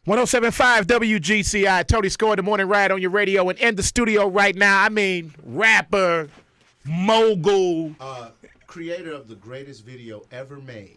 107.5 WGCI. Tony scored the Morning Riot on your radio and in the studio right now. I mean, rapper, mogul. Creator of the greatest video ever made.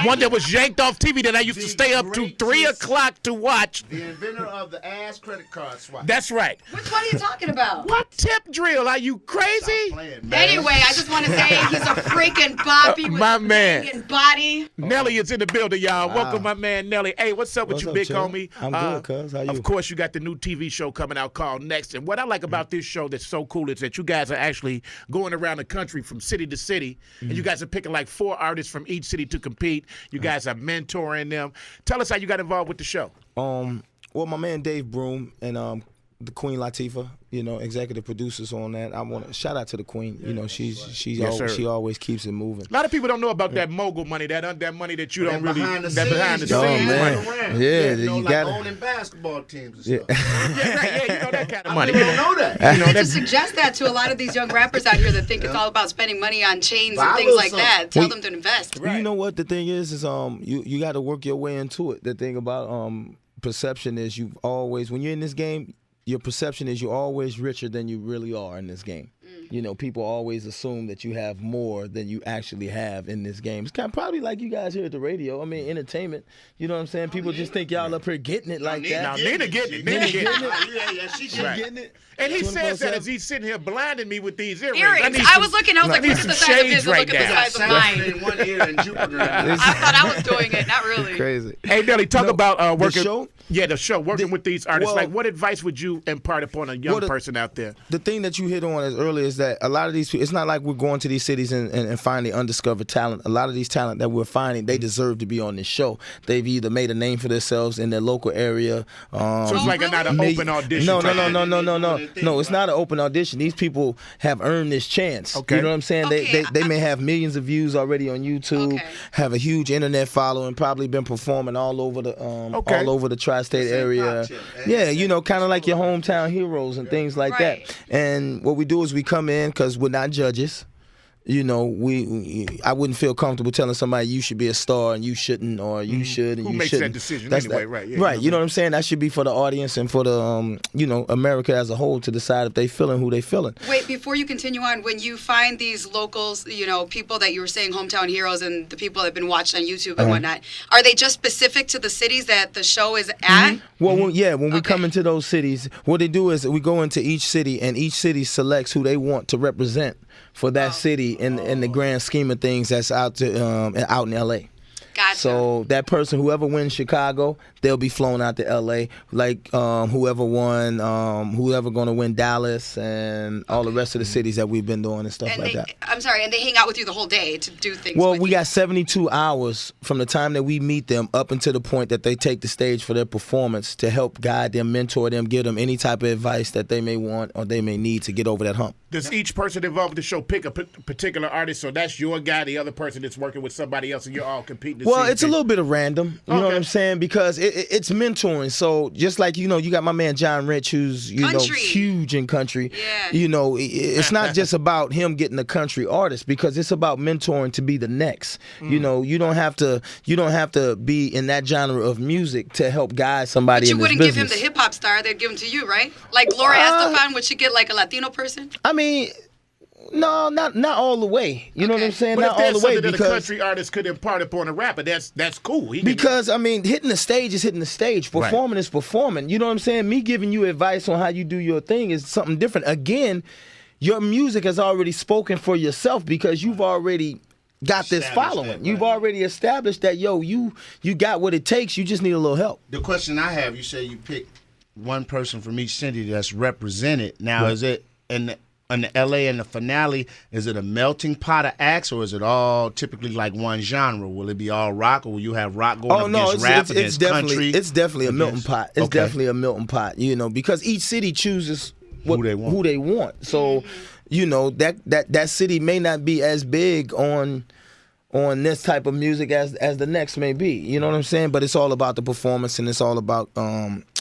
One that was yanked off TV that I used to stay up to 3 o'clock to watch. The inventor of the ass credit card swipe. That's right. Which one are you talking about? What tip drill? Are you crazy? Anyway, I just want to say he's a freaking Bobby with my a man. banging body. Nelly is in the building, y'all. Wow. Welcome, my man Nelly. Hey, what's up with you, big Chill? homie? I'm good, cuz. How you? Of course, you got the new TV show coming out called Next. And what I like about this show that's so cool is that you guys are actually going around the country from city to city, and you guys are picking like 4 artists from each city to compete. You guys are mentoring them. Tell us how you got involved with the show. Well, my man Dave Broom and the Queen Latifah, executive producers on that. I want to shout out to the Queen. She always keeps it moving. A lot of people don't know about that mogul money, that money that you don't really behind the behind the scenes, scenes man. money. Yeah, you you like got owning basketball teams and stuff. Yeah, right. Yeah, you know that kind of money. You don't know that. You need to suggest that to a lot of these young rappers out here that think it's all about spending money on chains and things like that. Tell them to invest. Well, you know what the thing is you got to work your way into it. The thing about perception is when you're in this game, your perception is you're always richer than you really are in this game. People always assume that you have more than you actually have in this game. It's kind of probably like you guys here at the radio. I mean, entertainment. You know what I'm saying? People just think y'all up here getting it like that. Now, Nina getting it. Yeah, she's Getting it. And he says that as he's sitting here blinding me with these earrings. Earrings. I was looking. I was like, look at the size of his and look at the size of mine. in one ear and Jupiter. I thought I was doing it. Not really. Crazy. Hey, Nelly, talk about working. The show? Yeah, the show. Working with these artists. well- Like, what advice would you impart upon a young person out there? The thing that you hit on as early is that a lot of these people, it's not like we're going to these cities and finding undiscovered talent. A lot of these talent that we're finding, they deserve to be on this show. They've either made a name for themselves in their local area. So it's like not an open audition. No. No, it's not an open audition. These people have earned this chance. Okay. You know what I'm saying? Okay. They may have millions of views already on YouTube, Okay. have a huge internet following, probably been performing all over the tri-state area. Yeah, kind of like your hometown heroes and things like Right. that. And what we do is we come in because we're not judges. I wouldn't feel comfortable telling somebody you should be a star and you shouldn't, or you should and Who you makes shouldn't. that decision That's anyway, that. right? Yeah, Right. You know what I'm saying? That should be for the audience and for the America as a whole to decide if they feeling who they feeling. Wait, before you continue on, when you find these locals, people that you were saying hometown heroes and the people that have been watched on YouTube and whatnot, are they just specific to the cities that the show is at? Well, when we Okay. come into those cities, what they do is we go into each city and each city selects who they want to represent for that city in the grand scheme of things that's out in LA. Gotcha. So that person, whoever wins Chicago, they'll be flown out to LA. Like whoever going to win Dallas and all the rest of the cities that we've been doing and stuff and like they, that. I'm sorry, and they hang out with you the whole day to do things. Well, with we you. got 72 hours from the time that we meet them up until the point that they take the stage for their performance to help guide them, mentor them, give them any type of advice that they may want or they may need to get over that hump. Does each person involved with the show pick a particular artist? So that's your guy, the other person that's working with somebody else, and you're all competing to Well, see it's a little bit of random. You know what I'm saying? Because it's mentoring. So just like, you got my man John Rich, who's, Country. huge in country. Yeah. It's not just about him getting a country artist because it's about mentoring to be the next. You don't have to be in that genre of music to help guide somebody But you in this wouldn't give him business. the hip hop star; they'd give him to you, right? Like Gloria Estefan, would she get like a Latino person? I mean, no, not all the way. You know what I'm saying? But Not if all there's the way something that a because country artist could impart upon a rapper, that's cool. I mean, hitting the stage is hitting the stage. Performing is performing. You know what I'm saying? Me giving you advice on how you do your thing is something different. Again, your music has already spoken for yourself because you've already got this following. You've already established that, you got what it takes. You just need a little help. The question I have, you say you pick one person from each city that's represented. Now, is it in the LA and the finale, is it a melting pot of acts, or is it all typically like one genre? Will it be all rock, or will you have rock going against rap, against country? It's definitely a melting pot. It's definitely a melting pot, because each city chooses who they want. So, that city may not be as big on this type of music as the next may be. You know what I'm saying? But it's all about the performance and it's all about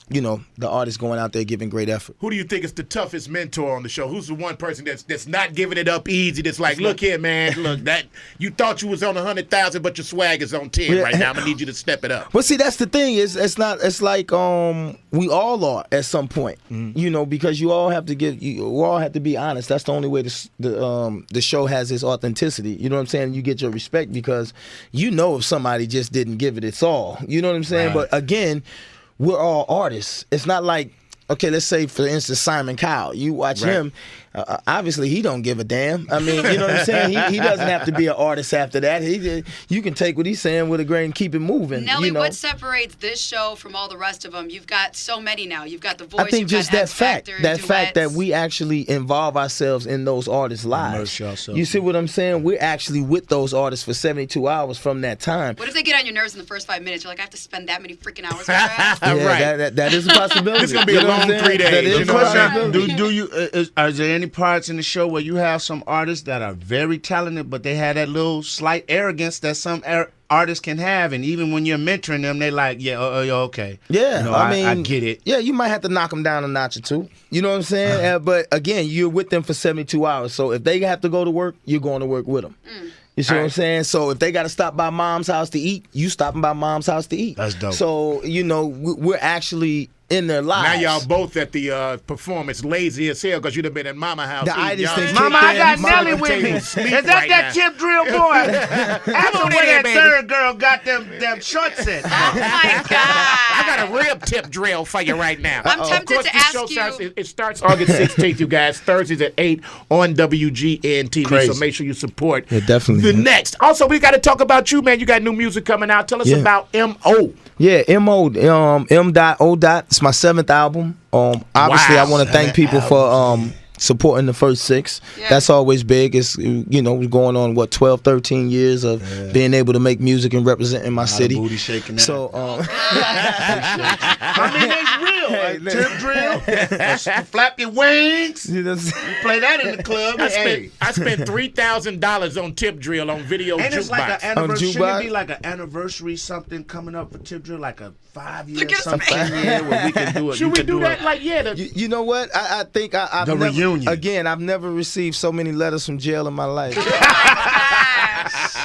the artists going out there giving great effort. Who do you think is the toughest mentor on the show? Who's the one person that's not giving it up easy? That's like, look here, man. Look, that you thought you was on 100,000, but your swag is on 10 right now. I'm gonna need you to step it up. Well, see, that's the thing. It's like we all are at some point, because you all have to be honest. That's the only way the show has its authenticity. You know what I'm saying? You get your respect because if somebody just didn't give it its all. You know what I'm saying? Right. But again, we're all artists. It's not like, okay, let's say, for instance, Simon Cowell. You watch him, obviously he don't give a damn. I mean, you know what I'm saying? He doesn't have to be an artist after that. You can take what he's saying with a grain and keep it moving. Nelly, what separates this show from all the rest of them? You've got so many now. You've got The Voice, I think just that fact duets. that we actually involve ourselves in those artists' lives. You see what I'm saying? We're actually with those artists for 72 hours from that time. What if they get on your nerves in the first 5 minutes? You're like, I have to spend that many freaking hours with that? Yeah, that is a possibility. It's going to be a long 3 days. That is a possibility. Do you? Are there any parts in the show where you have some artists that are very talented, but they have that little slight arrogance that some artists can have, and even when you're mentoring them, they like, okay. Yeah, I get it. Yeah, you might have to knock them down a notch or two. You know what I'm saying? But again, you're with them for 72 hours. So if they have to go to work, you're going to work with them. You see what I'm saying? So if they got to stop by mom's house to eat, you stopping by mom's house to eat. That's dope. So, we're actually in their lives. Now y'all both at the performance lazy as hell because you'd have been at mama house. The itis thing Mama, I got Nelly Mama with me. Is sleep that right that now. tip drill boy? Ask her where that third girl got them shorts at. Oh, my God. I got a rib tip drill for you right now. I'm tempted Of course, to this ask show you. It starts August 16th, you guys. Thursdays at 8 on WGN TV. Crazy. So make sure you support Yeah, definitely. the next. Also, we got to talk about you, man. You got new music coming out. Tell us about M.O. Yeah, M.O. M.O. It's my 7th album. Obviously, Wow. I want to thank people for supporting the first 6. Yeah. That's always big. It's we're going on 12, 13 years of being able to make music and representing my city. Booty shaking that. So I mean, it's real. Tip drill, flap your wings. You play that in the club. I spent $3,000 on tip drill on video And it's like jukebox. an anniversary. Shouldn't jukebox? it be like an anniversary something coming up for Tip Drill, like a 5-year Look at something his where we can do it. Should we do that? Like, You know what? I think I've The never, reunion. Again, I've never received so many letters from jail in my life. Oh, my gosh.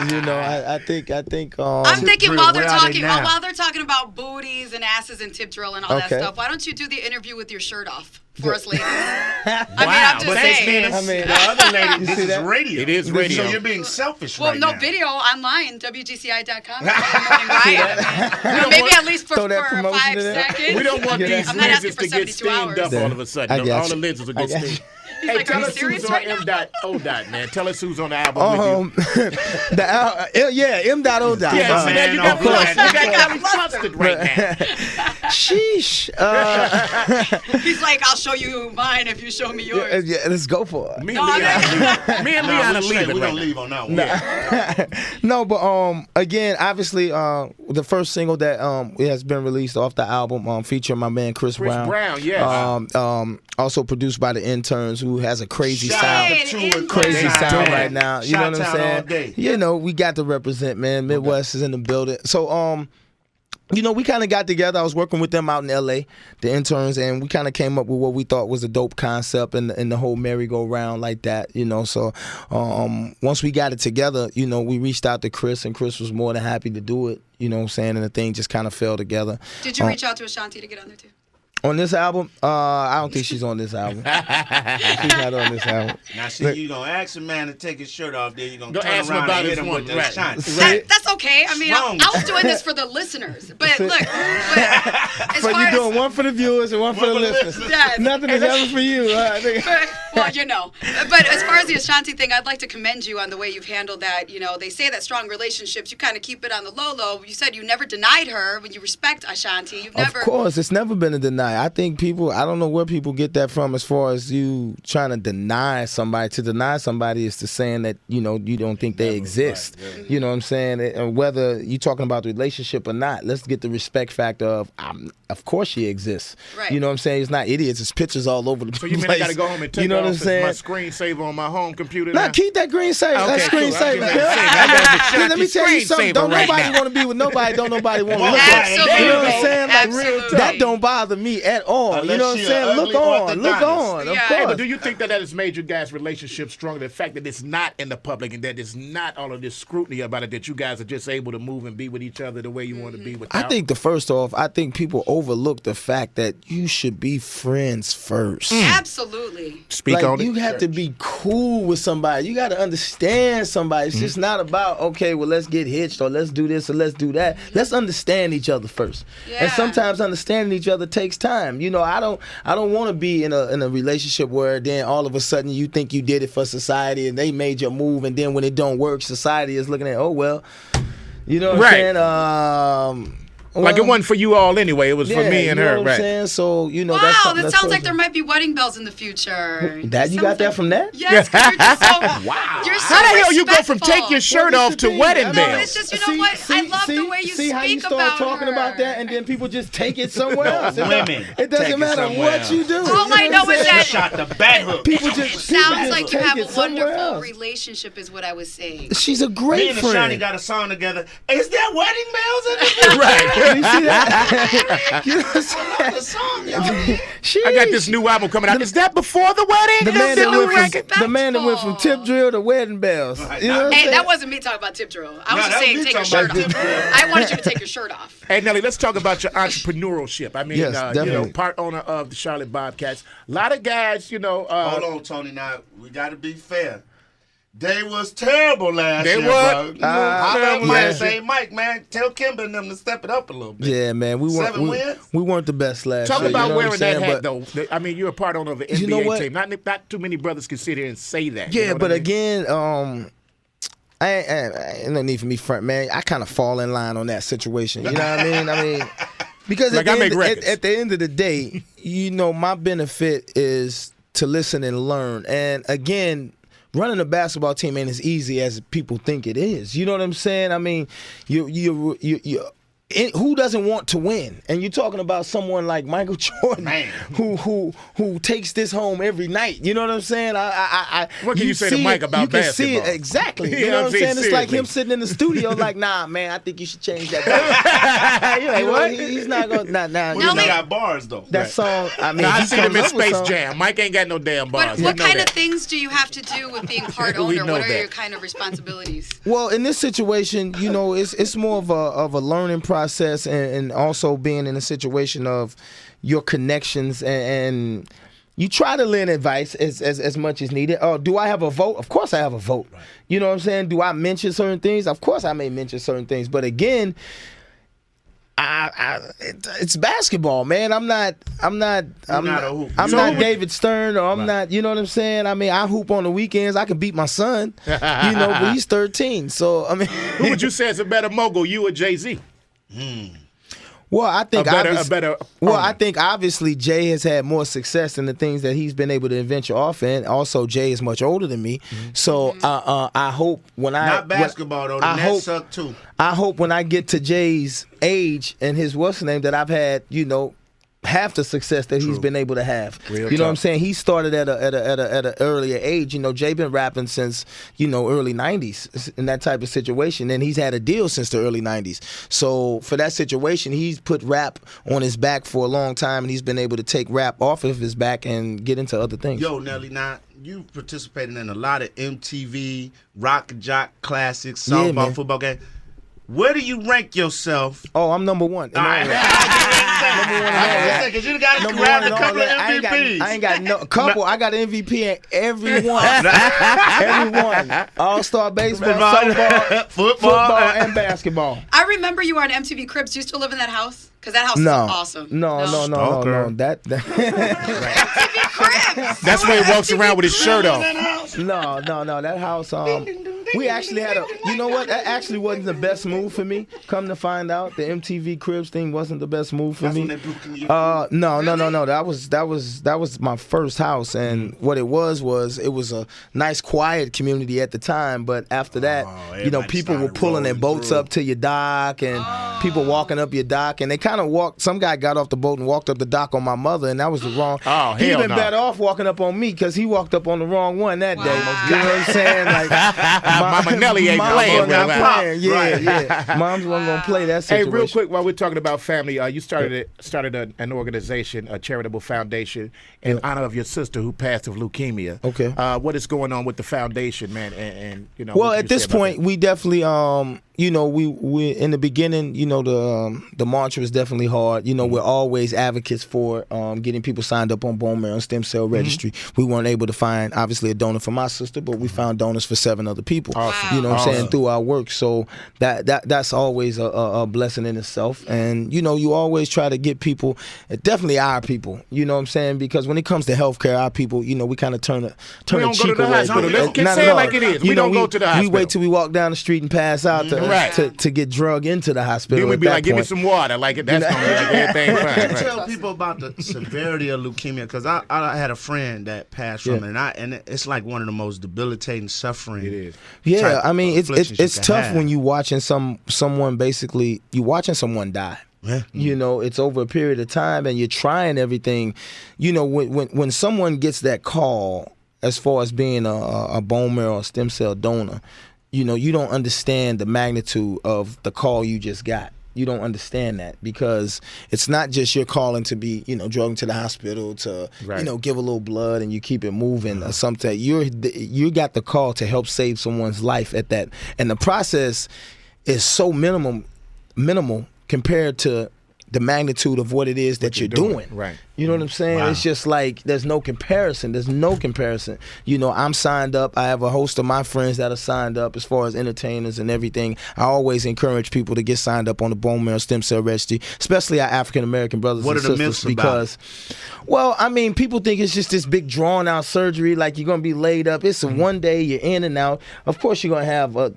I think. I'm thinking drill, while they're where are they talking now? while they're talking about booties and asses and tip drill and all that Okay. stuff, why don't you do the interview with your shirt off for us ladies? Wow, I'm just but saying. I mean, The other lady, You this see is that? radio. It is radio. So you're being selfish Well, right no now. video online, WGCI.com. Morning Riot. I mean, maybe at least for Throw that promotion 5 in there. seconds. We don't want Yeah, these I'm not asking lenses for to get 72 steamed hours. up all of a sudden. I got All you. the lenses will I get got you. steamed. He's Hey, like, tell are you us serious who's on right now? M.O. man. Tell us who's on the album with you. M.O. Yeah, see that? You got of course. you got me flustered right now. Sheesh. He's like, I'll show you mine if you show me yours. Yeah, let's go for it. Me No, and I'm Leon are leaving We're right going to now. leave on that one. No, but again, obviously, the first single that it has been released off the album, featuring my man Chris Brown. yes. Also produced by the Interns, who has a crazy Shout sound. out to Hey, it. Crazy They sound doing right it. now. You know what I'm Shout out all saying? day. We got to represent, man. Midwest is in the building. So, we kind of got together. I was working with them out in L.A., the Interns, and we kind of came up with what we thought was a dope concept and the whole merry-go-round like that, So once we got it together, we reached out to Chris, and Chris was more than happy to do it, you know what I'm saying? And the thing just kind of fell together. Did you reach out to Ashanti to get on there too? On this album, I don't think she's on this album. She's not on this album. Now, see, you're going to ask a man to take his shirt off, then you're going to Go turn ask him around about and hit his him with woman, the right. shot. That's okay. I mean, Wrong. I was doing this for the listeners. But look, as So far you're as, doing one for the viewers and one for the for the listeners. listeners. Yes. Nothing is ever for you. well, But as far as the Ashanti thing, I'd like to commend you on the way you've handled that. They say that strong relationships, you kind of keep it on the low. You said you never denied her when you respect Ashanti. You've never. Of course, it's never been a deny. I think I don't know where people get that from as far as you trying to deny somebody. To deny somebody is to saying that, you don't think they exist. You know what I'm saying? whether you're talking about the relationship or not, let's get the respect factor of course she exists. Right. You know what I'm saying? It's not idiots. It's pictures all over the place. So you mean I got to go home and take off my screensaver on my home computer now? Nah, keep that screensaver. Okay, That screensaver. cool. Let me tell you something. Don't nobody want to be with nobody. Don't nobody want to look at. Absolutely. You know what I'm saying? Like, Absolutely. that don't bother me at all. Unless you know what I'm she saying? an Look ugly on. Look orthodontist. on. Of Yeah. course. Hey, but do you think that has made your guys' relationship stronger? The fact that it's not in the public and that it's not all of this scrutiny about it, that you guys are just able to move and be with each other the way you want to be without. I think I think people overlook the fact that you should be friends first. Absolutely. Speak Like, on it. you have to be cool with somebody. You got to understand somebody. It's just not about, okay, well, let's get hitched or let's do this or let's do that. Let's understand each other first. Yeah. And sometimes understanding each other takes time. You know, I don't want to be in a relationship where then all of a sudden you think you did it for society and they made your move, and then when it don't work, society is looking at, oh well, you know what I'm saying? Like it wasn't for you all anyway. It was for me and you know her, what I'm right? saying? So, you know, Wow, that's something that that's sounds like personal. there might be wedding bells in the future. That you got that from that? Yes, 'cause you're just so Wow. You're so How the hell you go from respectful. take your shirt Well, off this to the thing. wedding No, No, bells? it's just, you know what? I love the way you see how you speak start about talking her. about that, and then people just take it somewhere else. Women It take doesn't it matter somewhere what else. you do. All You know I what know I'm is saying? that Shot the bat hook. People just Sounds like you take have it a somewhere wonderful else. relationship, is what I was saying. She's a Me great and Ashanti friend. got a song together. Is there wedding bells in the Right. You see that? You know what I'm saying? the song, y'all? I got this new album coming out. Is that before the wedding? The man, The that new went record? from, the man that went from tip drill to wedding bells. You know what I'm Hey, saying? that wasn't me talking about tip drill. I was No, just that saying was me take your talking shirt about off. tip drill. I wanted you to take your shirt off. Hey, Nelly, let's talk about your entrepreneurship. I mean, Yes, you know, definitely. part owner of the Charlotte Bobcats. A lot of guys, you know. Hold on, Tony. Now we got to be fair. They was terrible last They year, was. bro. Holla at yeah. Mike, say, Mike, man, tell Kimber and them to step it up a little bit. Yeah, man, we 7 wins? weren't the best last Talk year. about you know wearing what I'm that saying? hat, though. I mean, you're a part owner of an You know NBA what? team. Not too many brothers can sit here and say that. Yeah, you know what but I mean? again, I ain't no need for me front, man. I kind of fall in line on that situation. You know what I mean? Because Like, I make records. at the end of the day, you know, my benefit is to listen and learn. And again, running a basketball team ain't as easy as people think it is. You know what I'm saying? I mean, you who doesn't want to win? And you're talking about someone like Michael Jordan, Man. who takes this home every night. You know what I'm saying? What can you say to see Mike it- about you can see basketball? it exactly. You You know know what what I'm I'm saying? saying? It's like him Seriously. sitting in the studio, like, nah, man, I think you should change that. You're like, what? He's not gonna. Nah. Well, Nelly- they got bars, though. That song. I mean, Nah, I he seen him comes in up with Space some- Jam. Mike ain't got no damn bars. What We know kind of that. things do you have to do with being part We owner? know What are that. your kind of responsibilities? Well, in this situation, you know, it's more of a learning process, and also being in a situation of your connections, and you try to lend advice as much as needed. Oh, do I have a vote? Of course I have a vote. Right. You know what I'm saying? Do I mention certain things? Of course I may mention certain things. But again, it's basketball, man. I'm not a hoop. I'm So not who would- David Stern, or I'm not, you know what I'm saying? I mean, I hoop on the weekends. I can beat my son, you know, but he's 13. So, I mean, Who would you say is a better mogul, you or JayZ? well, I think A better Well, owner. I think obviously Jay has had more success in the things that he's been able to venture off in. Also, Jay is much older than me, so I hope when I Not basketball, though. The I Nets hope suck, too. I hope when I get to Jay's age and his what's the name that I've had, you know, half the success that he's been able to have. Real you know what I'm talk. saying? He started at a earlier age. You know, Jay been rapping since, you know, early 90s in that type of situation, and he's had a deal since the early 90s. So for that situation, he's put rap on his back for a long time, and he's been able to take rap off of his back and get into other things. Yo, Nelly, now, you participated in a lot of MTV, rock jock classics, Yeah, softball, man. football game. Where do you rank yourself? Oh, I'm number one. All right. Because you got to Number grab one a in all couple of that. MVPs. I ain't got no couple. I got an MVP in every one. Every one. All-star baseball, softball, football, and basketball. I remember you were on MTV Cribs. Do you still live in that house? Because that house is No. awesome. No. Stalker. That MTV Cribs. That's where he walks around with his shirt off. no. That house. We actually had a. You know what? That actually wasn't the best move for me. Come to find out, the MTV Cribs thing wasn't the best move for me. No. That was my first house, and what it was a nice, quiet community at the time. But after that, people were pulling their boats up to your dock, and people walking up your dock, and they kind of walked. Some guy got off the boat and walked up the dock on my mother, and that was the wrong. Oh, He'd been no. better off walking up on me because he walked up on the wrong one that day. You know what I'm saying? Like, Mama Nelly ain't playing. Yeah. Moms wasn't gonna play that situation. Hey, real quick, while we're talking about family, you started an organization, a charitable foundation, in honor of your sister who passed of leukemia. Okay. What is going on with the foundation, man? And well, at this point, we definitely we in the beginning, the mantra was definitely hard. We're always advocates for getting people signed up on bone marrow and stem cell registry. We weren't able to find obviously a donor for my sister, but we found donors for 7 other people. Awesome. You know what I'm saying, through our work. So that's always a blessing in itself. And you always try to get people, definitely our people. You know what I'm saying, because when it comes to healthcare, our people, we kind of turn a cheek away. Let's say it like it is. We don't go to the hospital. We wait till we walk down the street and pass out to get drug into the hospital. Then we be like, give me some water. Like that's gonna make everything fine. Right. Tell people about the severity of leukemia, because I had a friend that passed from it, and it's like one of the most debilitating suffering. It is. Yeah, I mean, it's tough when you watching someone basically watching someone die. Yeah. It's over a period of time, and you're trying everything. When someone gets that call, as far as being a bone marrow or stem cell donor, you don't understand the magnitude of the call you just got. You don't understand that, because it's not just you're calling to be, drugged to the hospital to, give a little blood and you keep it moving or something. You got the call to help save someone's life at that, and the process is so minimal compared to the magnitude of what it is that you're doing. Right. You know what I'm saying? Wow. It's just like there's no comparison. I'm signed up. I have a host of my friends that are signed up as far as entertainers and everything. I always encourage people to get signed up on the bone marrow stem cell registry, especially our African American brothers and sisters. What are the myths because, well, I mean, people think it's just this big drawn out surgery, like you're gonna be laid up. It's a one day, you're in and out. Of course, you're gonna have a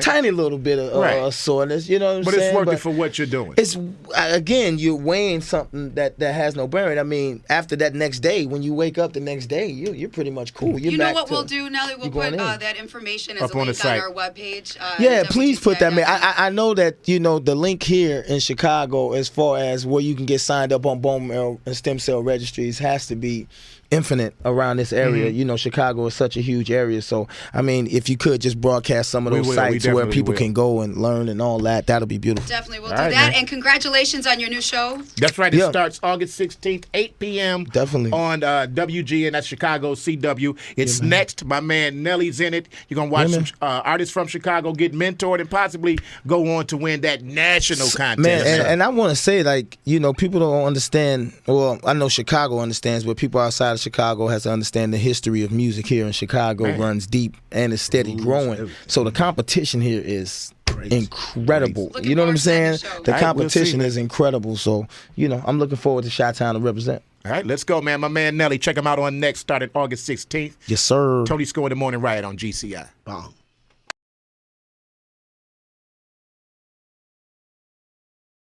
tiny little bit of soreness. You know what I'm saying? But it's worth it for what you're doing. It's again, you're weighing something that has no bearing. I mean, after that next day, when you wake up the next day, you're pretty much cool. You're back what we'll do, Nelly? We'll put that information as up a link on our webpage. Please put that. Man, I know that the link here in Chicago, as far as where you can get signed up on bone marrow and stem cell registries, has to be infinite around this area. Chicago is such a huge area. So, I mean, if you could just broadcast some of those sites where people can go and learn and all that, that'll be beautiful. Definitely, we'll do that. Man. And congratulations on your new show. That's right. It starts August 16th, 8 p.m. Definitely. On WGN, that's Chicago CW. It's next. My man Nelly's in it. You're going to watch some artists from Chicago get mentored and possibly go on to win that national contest. Man, and I want to say, people don't understand. Well, I know Chicago understands, but people outside of Chicago has to understand the history of music here in Chicago runs deep and is steady growing. So the competition here is incredible. You know what I'm saying? The competition is incredible. So, I'm looking forward to Chi-Town to represent. All right, let's go, man. My man Nelly, check him out on next, started August 16th. Yes, sir. Tony Score in the Morning Riot on GCI. Bomb.